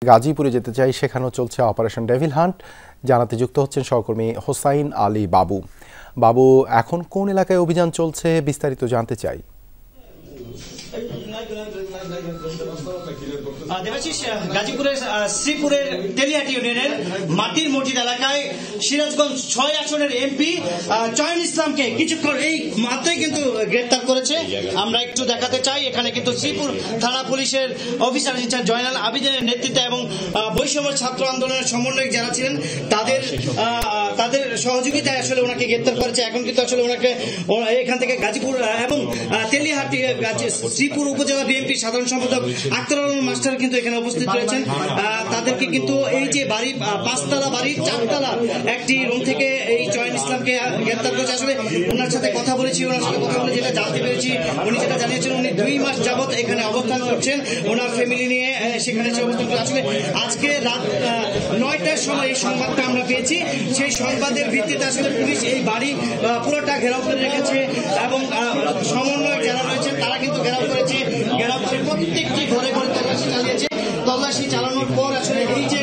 গাজীপুরে যেতে চাই, সেখানেও চলছে অপারেশন ডেভিল হান্ট। জানাতে যুক্ত হচ্ছেন সহকর্মী হোসাইন আলী বাবু। বাবু, এখন কোন এলাকায় অভিযান চলছে, বিস্তারিত জানতে চাই। দেবাশিস, গাজীপুরের শ্রীপুরের তেলিয়াটি ইউনিয়নের মাটির মসজিদ এলাকায় সিরাজগঞ্জ ৬ আসনের এমপি চয়ন ইসলামকে কিছুক্ষণ এই মাত্রই কিন্তু গ্রেপ্তার করেছে। আমরা একটু দেখাতে চাই, এখানে কিন্তু শ্রীপুর থানা পুলিশের অফিসার ইনচার্জ জয়নাল আবিদিনের নেতৃত্বে এবং বৈষম্য ছাত্র আন্দোলনের সমন্বয়ক যারা ছিলেন তাদের সহযোগিতায় আসলে ওনাকে গ্রেপ্তার করেছে। এখন কিন্তু আসলে ওনাকে এখান থেকে গাজীপুর এবং তেলিয়াহাটি শ্রীপুর উপজেলা বিএনপি সাধারণ সম্পাদক আক্তার আলম মাস্টার কিন্তু এখানে উপস্থিত রয়েছেন। তাদেরকে কিন্তু এই যে বাড়ি ৫তলা বাড়ির ৪তলা একটি রুম থেকে এই চয়ন ইসলামকে গ্রেপ্তার করেছে। আসলে ওনার সাথে কথা বলেছি, ওনার সাথে কথা বলে যেটা জানতে পেরেছি, উনি যেটা জানিয়েছেন উনি ২ মাস যাবৎ এখানে অবস্থান করছেন ওনার ফ্যামিলি নিয়ে সেখানে অবস্থান করে। আসলে আজকে রাত ৯টার সময় এই সংবাদটা আমরা পেয়েছি। সেই সংবাদের ভিত্তিতে আসলে পুলিশ এই বাড়ি পুরোটা ঘেরাও করে রেখেছে এবং সমন্বয় যারা রয়েছেন তারা কিন্তু ঘেরাও করেছে। ঘেরাও করে প্রত্যেকটি ঘরে ঘরে তল্লাশি চালিয়েছে। তল্লাশি চালানোর পর আসলে এই যে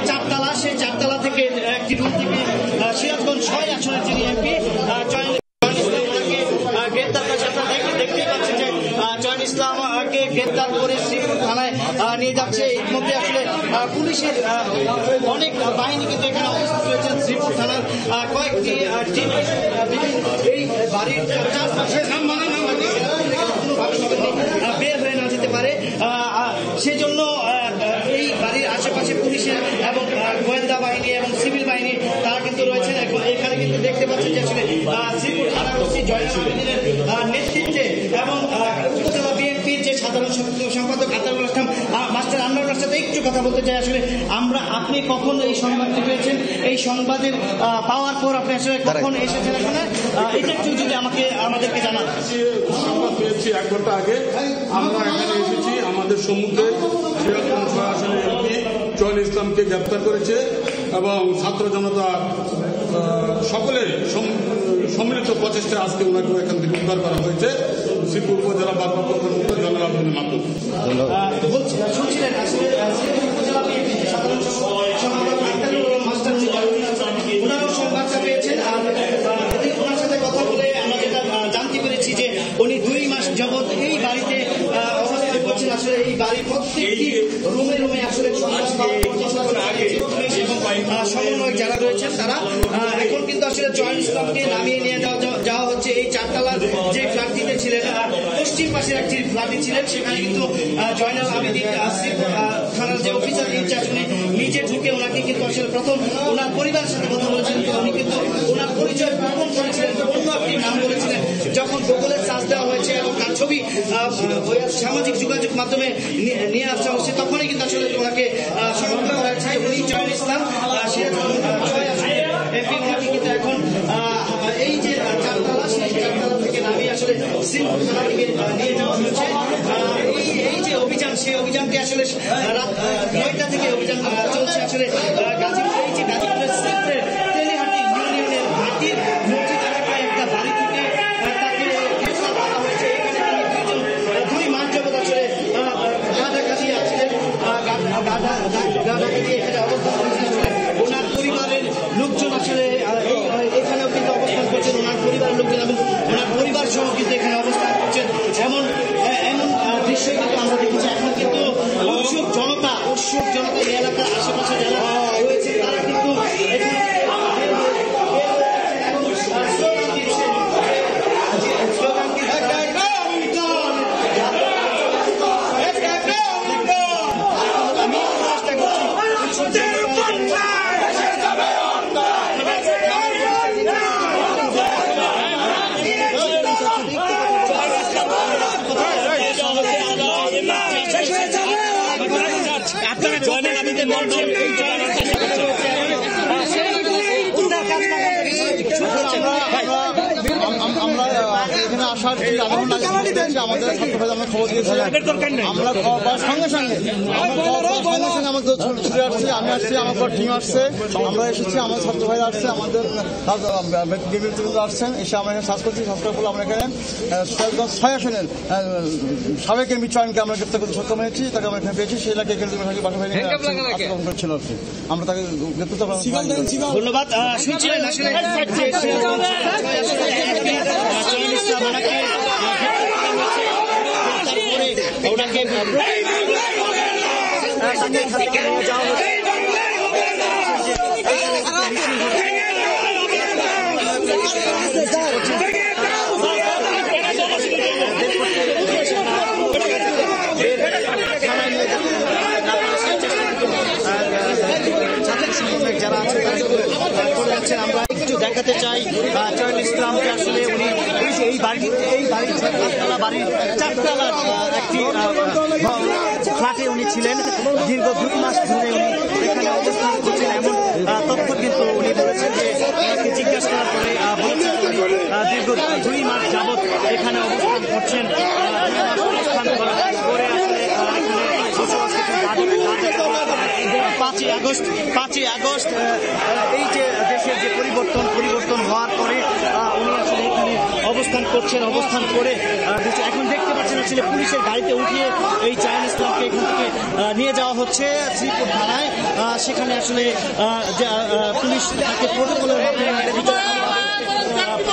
৪তলা, সেই ৪তলা থেকে একটি রুম থেকে সিরাজগঞ্জ ৬ আসনের যিনি এমপি চয়ন গ্রেপ্তার করেছে। আপনারা দেখতেই পাচ্ছেন যে চয়ন ইসলামকে গ্রেপ্তার করে শ্রীপুর থানায় নিয়ে যাচ্ছে। এর মধ্যে আসলে পুলিশের অনেক বাহিনী কিন্তু এখানে উপস্থিত রয়েছেন। শ্রীপুর থানার কয়েকটি টিম এই বাড়ির চারপাশে বের হয়ে না যেতে পারে, সেজন্য এই বাড়ির আশেপাশে পুলিশের এবং গোয়েন্দা বাহিনী এবং সিভিল বাহিনী তারা কিন্তু রয়েছেন। এখানে কিন্তু দেখতে পাচ্ছেন যে আসলে শ্রীপুর থানার ওসি জয়নাল আবিদিনের নেতৃত্বে এবং উপজেলা বিএনপির যে সাধারণ সম্পাদক আতাউল ইসলাম মাস্টার আন্নার সাথে একটু কথা বলতে চাই। আসলে আপনি কখন এই সংবাদটি পেয়েছেন, এই সংবাদের পাওয়ার পর আপনি আসলে কখন এসেছেন এখানে, এটা একটু যদি আমাদেরকে জানান। সংবাদ পেয়েছি ১ ঘন্টা আগে। আমরা এখানে এসেছি, আমাদের সম্মুখে সিরাজগঞ্জ ৬ আসনের এমপি চয়ন ইসলামকে গ্রেপ্তার করেছে এবং ছাত্র জনতা সকলের সম্মিলিত প্রচেষ্টা আজকে ওনাকে এখান থেকে উদ্ধার করা হয়েছে শ্রীপুর উপজেলা ভারপ্রাপ্ত কর্মকর্তা জয়নাল আবিদিনের মাধ্যমে। শুনছিলেন আসলে উপজেলা বিএনপি সাধারণ সম্পাদক আক্তার আলম মাস্টার ওনারাও সংবাদটা পেয়েছেন। ওনার সাথে কথা বলে আমরা যেটা জানতে পেরেছি যে উনি ২ মাস যাবৎ এই বাড়িতে অবস্থান করছেন। আসলে এই বাড়ির প্রত্যেকটি রুমে রুমে আসলে সমন্বয় যারা রয়েছেন তারা এখন কিন্তু আসলে চয়ন ইসলামকে নামিয়ে নিয়ে যাওয়া হচ্ছে। এই ৪তলার যে ফ্ল্যাটটিতে ছিলেন, পশ্চিম পাশের একটি ফ্ল্যাটে ছিলেন, সেখানে কিন্তু জয়নাল আবিদিন থানার যে অফিসার ইনচার্জ উনি নিচে ঢুকে ওনাকে কিন্তু আসলে প্রথম ওনার পরিবারের সাথে কথা বলেছিলেন। উনি কিন্তু ওনার পরিচয় গোপন করেছিলেন, অন্য একটি নাম বলেছিলেন। যখন গুগলে সার্চ দেওয়া হয়েছে এবং তার ছবি সামাজিক যোগাযোগ মাধ্যমে নিয়ে আসা হচ্ছে, তখনই কিন্তু আসলে ওনাকে শনাক্ত করা হয়েছে উনি চয়ন ইসলাম এমপি। ওনাকে কিন্তু এখন এই যে ৪তলা, সেই ৪তলা থেকে নামিয়ে আসলে শ্রীপুর থানা থেকে নিয়ে যাওয়া হয়েছে। এই যে অভিযান, সেই অভিযানটি আসলে রাত ৯টা থেকে অভিযান চলছে। আসলে গাজীপুর এই যে গাজীপুরের শ্রীপুরের তেলিহাটি ইউনিয়নের মাটির মসজিদ এলাকায় একটা বাড়ি থেকে তাকে গ্রেফতার করা হয়েছে। এখানে ২ মাস যাবৎ আসলে গাঁদা কাটিয়ে আসছিলেন, গাঁদা কাটিয়ে এখানে অবস্থান করছেন। ওনার পরিবারের লোকজন আসলে এখানেও কিন্তু অবস্থান করছেন, ওনার পরিবারের লোকজন এবং ওনার পরিবার সহ কিন্তু এখানে অবস্থান করছেন। এমন দৃশ্য কিন্তু আমরা দেখেছি। এখন কিন্তু উৎসুক জনতা এই এলাকার আশেপাশে যারা রয়েছে তারা কিন্তু এখানে আমরা এখানে আসা আসার আধা ঘন্টা আমাদের ছাত্র ভাই আমরা খবর দিয়েছি, আমরা সঙ্গে সঙ্গে আমাদের ছুটে আসছে, আমি আসছি, আমার পর টিম আসছে, আমরা এসেছি, আমাদের ছাত্র ভাই আসছে, আমাদের ব্যক্তিবৃন্দ আসছেন, এসে আমরা এখানে সার্চ করছি। সার্চ করার আমরা এখানে সিরাজগঞ্জ 6 আসনের সাবেক এমপি চয়নকে আমরা গ্রেপ্তার করতে সক্ষম হয়েছি, তাকে আমরা এখানে পেয়েছি। সেই এলাকায় বাসা ভাই আক্রমণ করছিল আর কি, আমরা তাকে গ্রেপ্তার। ধন্যবাদ। শুনছিলেন আসলে ওনাকে যারা আছেন করে যাচ্ছেন। আমরা একটু দেখাতে চাই চয়ন ইসলামকে আসলে উনি এই বাড়ির 4তলার একটি ফ্ল্যাটে উনি ছিলেন। দীর্ঘ 2 মাস ধরে উনি এখানে অবস্থান করছেন এমন তথ্য কিন্তু উনি বলেছেন যে জিজ্ঞাসা করার পরে বলেছেন দীর্ঘ 2 মাস যাবৎ এখানে অবস্থান করছেন। অবস্থান করে আসলে পাঁচই আগস্ট এই যে দেশের যে পরিবর্তন হওয়ার পরে উনি আসলে এখানে অবস্থান করছেন। অবস্থান করে এখন দেখতে পাচ্ছেন আসলে পুলিশের গাড়িতে উঠিয়ে এই চয়ন ইসলামকে এখান থেকে নিয়ে যাওয়া হচ্ছে শ্রীপুর থানায়। সেখানে আসলে পুলিশ তাকে প্রোটোকলের মাধ্যমে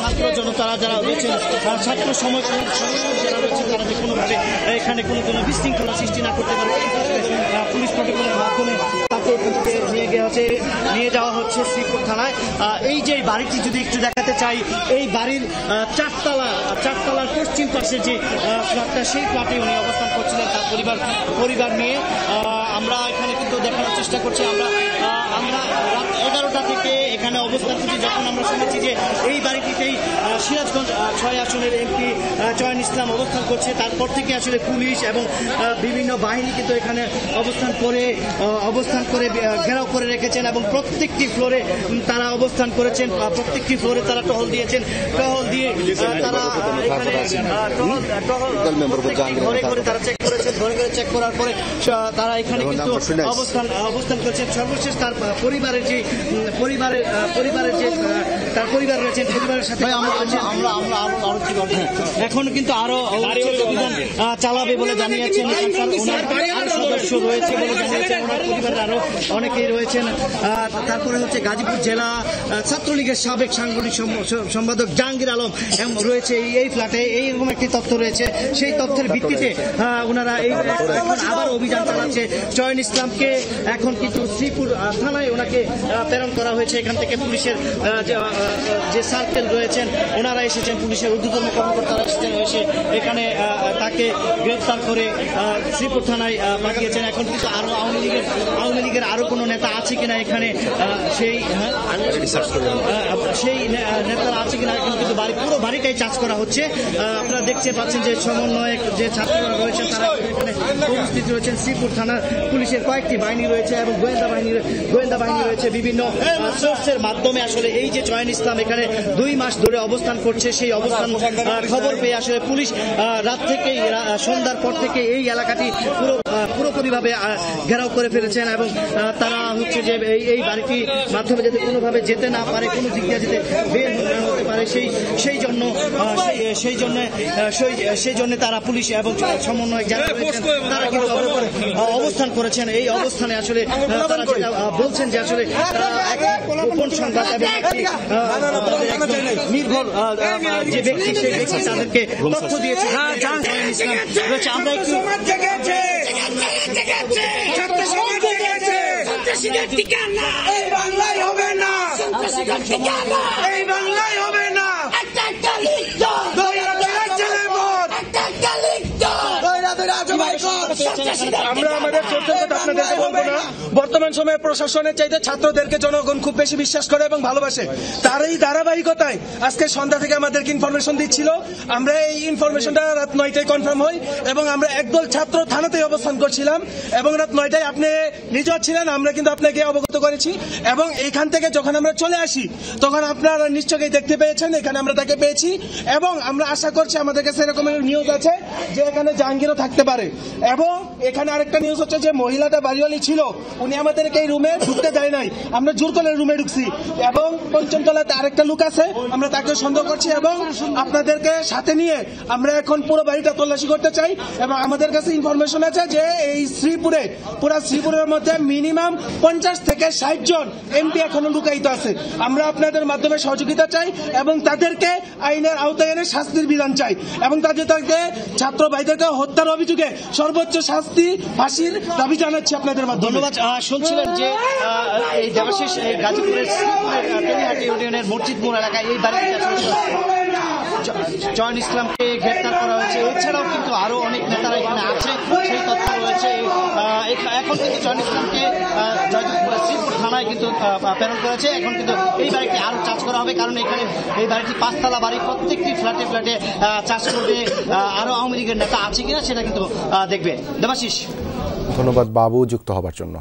ছাত্র জনতারা যারা রয়েছেন, ছাত্র সমাজ যারা রয়েছেন, তারা যে কোনোভাবে এখানে কোনো বিশৃঙ্খলা সৃষ্টি না করতে পারে পুলিশ প্রোটোকলের মাধ্যমে তাকে নিয়ে যাওয়া হচ্ছে শ্রীপুর থানায়। এই যে বাড়িটি যদি একটু দেখাতে চাই, এই বাড়ির 4তলার পশ্চিম পাশে যে ফ্ল্যাটটা, সেই ফ্ল্যাটে উনি অবস্থান করছিলেন তার পরিবার নিয়ে। আমরা এখানে কিন্তু দেখানোর চেষ্টা করছি। আমরা রাত 11টা থেকে এখানে অবস্থান করছি, যখন আমরা শুনেছি যে এই বাড়িটিতেই সিরাজগঞ্জ 6 আসনের এমপি চয়ন ইসলাম অবস্থান করছে। তারপর থেকে আসলে পুলিশ এবং বিভিন্ন বাহিনী কিন্তু এখানে অবস্থান করে ঘেরাও করে রেখেছেন এবং প্রত্যেকটি ফ্লোরে তারা অবস্থান করেছেন। প্রত্যেকটি ফ্লোরে তারা টহল দিয়েছেন। টহল দিয়ে তারা এখানে ঘরে ঘরে তারা চেক করেছেন। ঘরে ঘরে চেক করার পরে তারা এখানে কিন্তু অবস্থান করেছেন। সর্বশেষ তার পরিবারের তার পরিবার রয়েছেন, পরিবারের সাথে এখন কিন্তু আরো অভিযান চালাবে বলে জানিয়েছেন। সদস্য রয়েছে বলে জানিয়েছেন, ওনার পরিবারের আরো অনেকেই রয়েছেন। তারপরে হচ্ছে গাজীপুর জেলা ছাত্রলীগের সাবেক সাংগঠনিক সম্পাদক জাহাঙ্গীর আলম রয়েছে এই ফ্ল্যাটে। এইরকম একটি তথ্য রয়েছে। সেই তথ্যের ভিত্তিতে ওনারা এখন আবার অভিযান চালাচ্ছে। চয়ন ইসলামকে এখন কিন্তু শ্রীপুর থানায় ওনাকে প্রেরণ করা হয়েছে। এখান থেকে পুলিশের যে সার্কেল রয়েছেন ওনারা এসেছেন, পুলিশের ঊর্ধ্বতন কর্মকর্তারা এসে এখানে তাকে গ্রেফতার করে শ্রীপুর থানায় পাঠিয়েছেন। এখন কিন্তু আরো আওয়ামী লীগের আরো কোনো নেতা আছে কিনা এখানে, সেই নেতারা আছে কিনা এখন কিন্তু পুরো বাড়িটাই চার্জ করা হচ্ছে। আপনারা দেখতে পাচ্ছেন যে সমন্বয়ক যে ছাত্ররা রয়েছেন তারা এখানে উপস্থিত রয়েছেন। শ্রীপুর থানার পুলিশের কয়েকটি বাহিনী রয়েছে এবং গোয়েন্দা বাহিনী রয়েছে। বিভিন্ন সোর্সের মাধ্যমে আসলে এই যে চয়ন ইসলাম এখানে 2 মাস ধরে অবস্থান করছে, সেই অবস্থান খবর পেয়ে আসলে পুলিশ রাত থেকে সন্ধ্যার পর থেকে এই এলাকাটি পুরোপুরিভাবে ঘেরাও করে ফেলেছেন এবং তারা হচ্ছে যে এই বাড়িটির মাধ্যমে যাতে কোনোভাবে যেতে না পারে, কোনো দিক দিয়ে যেতে বের হতে পারে, সেই জন্য তারা পুলিশ এবং সমন্বয়ক যারা রয়েছেন তারা কিন্তু অবস্থান করেছেন। এই অবস্থানে আসলে তারা যেটা বলছেন যে আসলে গোপন সংবাদ এবং নির্ভর যে ব্যক্তি, সেই ব্যক্তি তাদেরকে তথ্য দিয়েছে। আমরা একটু এই বাংলায় হবে না, এই বাংলায় হবে না। আমরা আমাদের বলবো না। বর্তমান সময়ে প্রশাসনের চাইতে ছাত্রদেরকে জনগণ খুব বেশি বিশ্বাস করে এবং ভালোবাসে। তার এই ধারাবাহিকতায় আজকে সন্ধ্যা থেকে আমাদেরকে ইনফরমেশন দিচ্ছিল। আমরা এই ইনফরমেশনটা রাত 9টায় কনফার্ম হই এবং আমরা একদল ছাত্র থানাতেই অবস্থান করছিলাম এবং রাত 9টায় আপনি নিজেও ছিলেন, আমরা কিন্তু আপনাকে অবগত করেছি। এবং এখান থেকে যখন আমরা চলে আসি তখন আপনারা নিশ্চয়ই দেখতে পেয়েছেন এখানে আমরা তাকে পেয়েছি এবং আমরা আশা করছি আমাদের কাছে এরকম নিউজ আছে যে এখানে জাহাঙ্গীরও থাকতে পারে। এবং এখানে আরেকটা নিউজ হচ্ছে যে মহিলাটা বাড়িওয়ালি ছিল, উনি আমাদেরকে এই রুমে ঢুকতে দেয় নাই, আমরা জোর করে রুমে ঢুকছি এবং পঞ্চম তলাতে আরেকটা লোক আছে, আমরা তাকে সন্দেহ করছি এবং আপনাদেরকে সাথে নিয়ে আমরা এখন পুরো বাড়িটা তল্লাশি করতে চাই। এবং আমাদের কাছে ইনফরমেশন আছে যে এই শ্রীপুরে পুরো শ্রীপুরের মধ্যে মিনিমাম 50 থেকে 60 জন এমপি এখনো লুকায়িত আছে। আমরা আপনাদের মাধ্যমে সহযোগিতা চাই এবং তাদেরকে আইনের আওতায় এনে শাস্তির বিধান চাই এবং তাদেরকে ছাত্র ভাইদেরকে হত্যার অভিযোগে সর্বোচ্চ শাস্তি ফাঁসির দাবি জানাচ্ছি আপনাদের মাধ্যমে। ধন্যবাদ। শুনছিলেন যে এই দেবাশিস গাজীপুরের তেলিহাটি ইউনিয়নের মসজিদ মোড় এলাকায় এই বাড়িতে চয়ন ইসলামকে গ্রেপ্তার করা হয়েছে। এছাড়াও কিন্তু আরো অনেক নেতারা এখানে আছে, সেই তথ্য রয়েছে। এখন কিন্তু চয়ন ইসলামকে শ্রীপুর থানায় কিন্তু প্রেরণ করেছে। এখন কিন্তু এই বাড়িটি আরো চার্জ করা হবে, কারণ এখানে এই বাড়িটি 5তলা বাড়ি, প্রত্যেকটি ফ্ল্যাটে ফ্ল্যাটে চার্জ করবে। আরো আওয়ামী লীগের নেতা আছে কিনা সেটা কিন্তু দেখবে। দেবাশিস, ধন্যবাদ বাবু যুক্ত হবার জন্য।